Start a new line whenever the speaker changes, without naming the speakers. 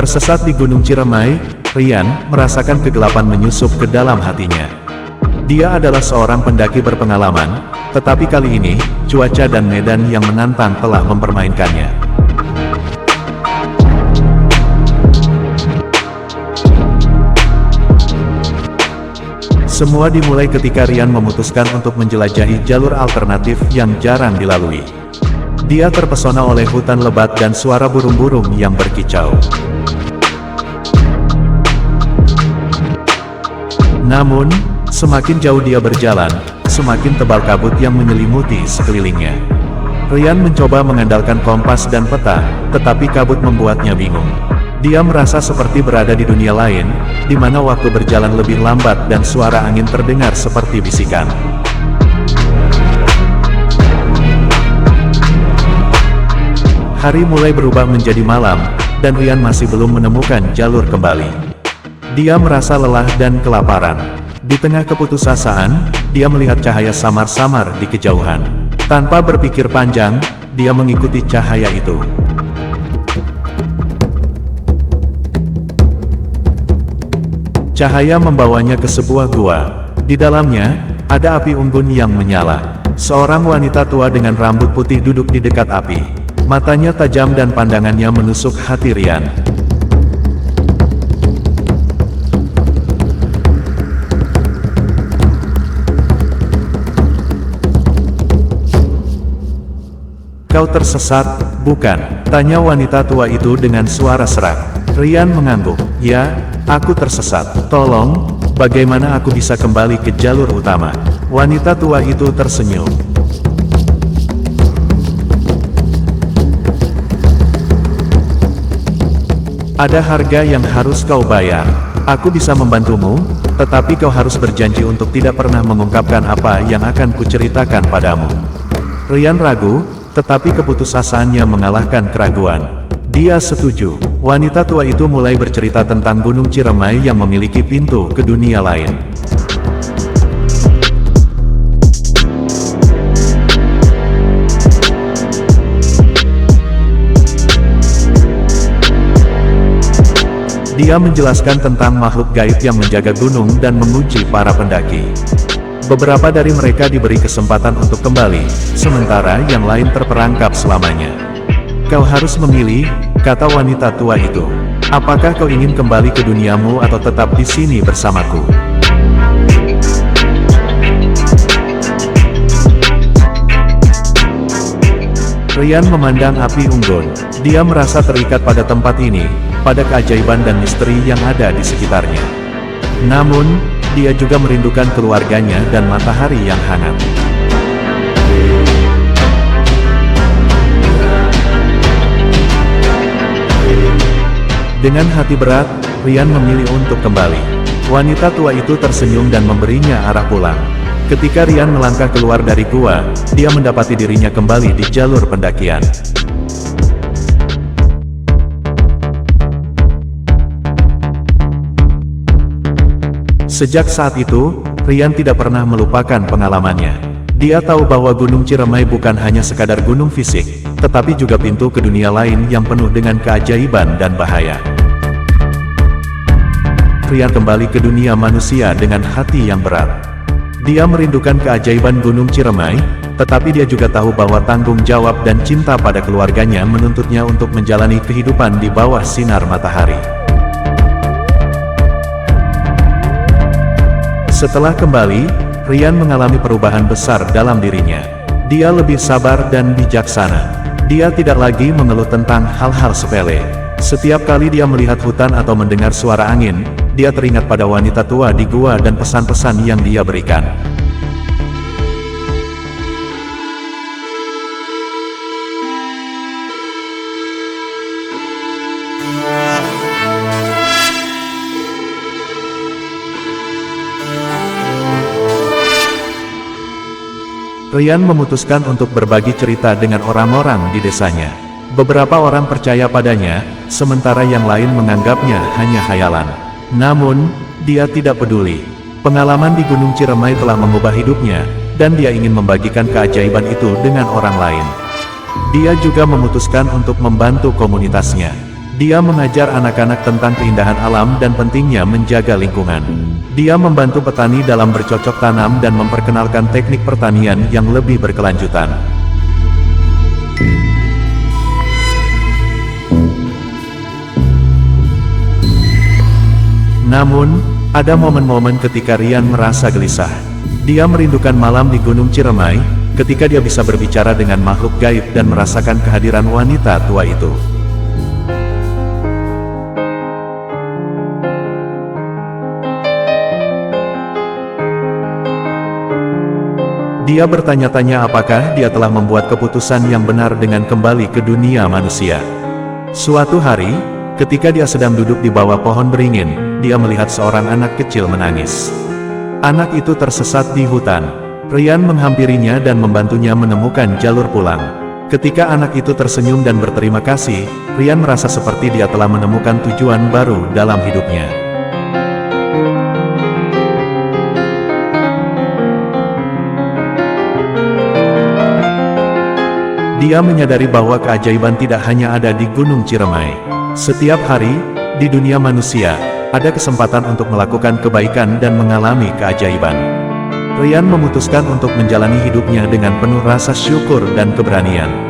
Tersesat di Gunung Ciremai, Rian merasakan kegelapan menyusup ke dalam hatinya. Dia adalah seorang pendaki berpengalaman, tetapi kali ini, cuaca dan medan yang menantang telah mempermainkannya. Semua dimulai ketika Rian memutuskan untuk menjelajahi jalur alternatif yang jarang dilalui. Dia terpesona oleh hutan lebat dan suara burung-burung yang berkicau. Namun, semakin jauh dia berjalan, semakin tebal kabut yang menyelimuti sekelilingnya. Rian mencoba mengandalkan kompas dan peta, tetapi kabut membuatnya bingung. Dia merasa seperti berada di dunia lain, di mana waktu berjalan lebih lambat dan suara angin terdengar seperti bisikan. Hari mulai berubah menjadi malam, dan Rian masih belum menemukan jalur kembali. Dia merasa lelah dan kelaparan. Di tengah keputusasaan, dia melihat cahaya samar-samar di kejauhan. Tanpa berpikir panjang, dia mengikuti cahaya itu. Cahaya membawanya ke sebuah gua. Di dalamnya, ada api unggun yang menyala. Seorang wanita tua dengan rambut putih duduk di dekat api. Matanya tajam dan pandangannya menusuk hati Rian. "Kau tersesat, bukan?" tanya wanita tua itu dengan suara serak. Rian mengangguk. "Ya, aku tersesat. Tolong, bagaimana aku bisa kembali ke jalur utama?" Wanita tua itu tersenyum. "Ada harga yang harus kau bayar. Aku bisa membantumu, tetapi kau harus berjanji untuk tidak pernah mengungkapkan apa yang akan kuceritakan padamu." Rian ragu, tetapi keputusasaannya mengalahkan keraguan. Dia setuju. Wanita tua itu mulai bercerita tentang Gunung Ciremai yang memiliki pintu ke dunia lain. Dia menjelaskan tentang makhluk gaib yang menjaga gunung dan menguji para pendaki. Beberapa dari mereka diberi kesempatan untuk kembali, sementara yang lain terperangkap selamanya. "Kau harus memilih," kata wanita tua itu. "Apakah kau ingin kembali ke duniamu atau tetap di sini bersamaku?" Rian memandang api unggun. Dia merasa terikat pada tempat ini, pada keajaiban dan misteri yang ada di sekitarnya. Namun, dia juga merindukan keluarganya dan matahari yang hangat. Dengan hati berat, Rian memilih untuk kembali. Wanita tua itu tersenyum dan memberinya arah pulang. Ketika Rian melangkah keluar dari gua, dia mendapati dirinya kembali di jalur pendakian. Sejak saat itu, Rian tidak pernah melupakan pengalamannya. Dia tahu bahwa Gunung Ciremai bukan hanya sekadar gunung fisik, tetapi juga pintu ke dunia lain yang penuh dengan keajaiban dan bahaya. Rian kembali ke dunia manusia dengan hati yang berat. Dia merindukan keajaiban Gunung Ciremai, tetapi dia juga tahu bahwa tanggung jawab dan cinta pada keluarganya menuntutnya untuk menjalani kehidupan di bawah sinar matahari. Setelah kembali, Rian mengalami perubahan besar dalam dirinya. Dia lebih sabar dan bijaksana. Dia tidak lagi mengeluh tentang hal-hal sepele. Setiap kali dia melihat hutan atau mendengar suara angin, dia teringat pada wanita tua di gua dan pesan-pesan yang dia berikan. Rian memutuskan untuk berbagi cerita dengan orang-orang di desanya. Beberapa orang percaya padanya, sementara yang lain menganggapnya hanya khayalan. Namun, dia tidak peduli. Pengalaman di Gunung Ciremai telah mengubah hidupnya, dan dia ingin membagikan keajaiban itu dengan orang lain. Dia juga memutuskan untuk membantu komunitasnya. Dia mengajar anak-anak tentang keindahan alam dan pentingnya menjaga lingkungan. Dia membantu petani dalam bercocok tanam dan memperkenalkan teknik pertanian yang lebih berkelanjutan. Namun, ada momen-momen ketika Rian merasa gelisah. Dia merindukan malam di Gunung Ciremai, ketika dia bisa berbicara dengan makhluk gaib dan merasakan kehadiran wanita tua itu. Dia bertanya-tanya apakah dia telah membuat keputusan yang benar dengan kembali ke dunia manusia. Suatu hari, ketika dia sedang duduk di bawah pohon beringin, dia melihat seorang anak kecil menangis. Anak itu tersesat di hutan. Rian menghampirinya dan membantunya menemukan jalur pulang. Ketika anak itu tersenyum dan berterima kasih, Rian merasa seperti dia telah menemukan tujuan baru dalam hidupnya. Dia menyadari bahwa keajaiban tidak hanya ada di Gunung Ciremai. Setiap hari, di dunia manusia, ada kesempatan untuk melakukan kebaikan dan mengalami keajaiban. Rian memutuskan untuk menjalani hidupnya dengan penuh rasa syukur dan keberanian.